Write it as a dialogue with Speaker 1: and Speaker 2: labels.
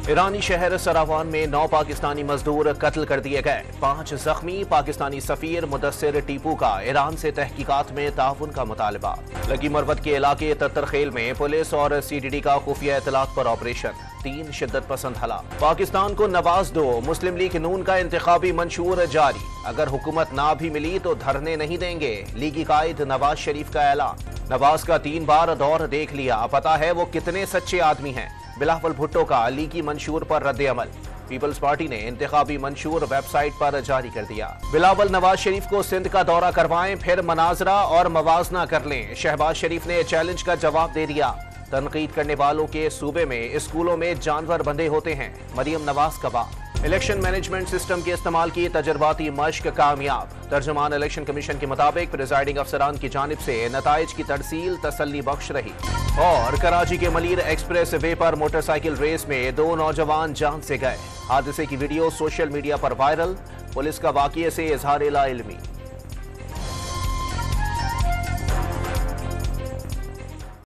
Speaker 1: ईरानी शहर सरावान में 9 पाकिस्तानी मजदूर कत्ल कर दिए गए। 5 जख्मी। पाकिस्तानी सफीर मुदस्सिर टीपू का ईरान से तहकीकात में ताउन का मुतालबा। लगी मरवत के इलाके तत्तरखेल में पुलिस और CDD का खुफिया इतलात पर ऑपरेशन। 3 शिद्दत पसंद हलाक। पाकिस्तान को नवाज दो। मुस्लिम लीग नून का इंतखाबी मंशूर जारी। अगर हुकूमत ना भी मिली तो धरने नहीं देंगे। लीगी कायद नवाज शरीफ का ऐलान। नवाज का 3 बार दौर देख लिया, पता है वो कितने सच्चे आदमी हैं। बिलावल भुट्टो का लीगी मंशूर पर रद्द अमल। पीपल्स पार्टी ने इंतखाबी मंशूर वेबसाइट पर जारी कर दिया। बिलावल नवाज शरीफ को सिंध का दौरा करवाएं, फिर मनाजरा और मवाजना कर लें। शहबाज शरीफ ने चैलेंज का जवाब दे दिया। तनकीद करने वालों के सूबे में स्कूलों में जानवर बंधे होते हैं। मरियम नवाज का बात। इलेक्शन मैनेजमेंट सिस्टम के इस्तेमाल की तजर्बाती मश्क कामयाब। तर्जुमान इलेक्शन कमीशन के मुताबिक प्रिजाइडिंग अफसरान की जानिब से नताइज की तरसील तसल्ली बख्श रही। और कराची के मलीर एक्सप्रेस वे पर मोटरसाइकिल रेस में 2 नौजवान जान से गए। हादसे की वीडियो सोशल मीडिया पर वायरल। पुलिस का वाक़ये से इजहार ला इल्मी।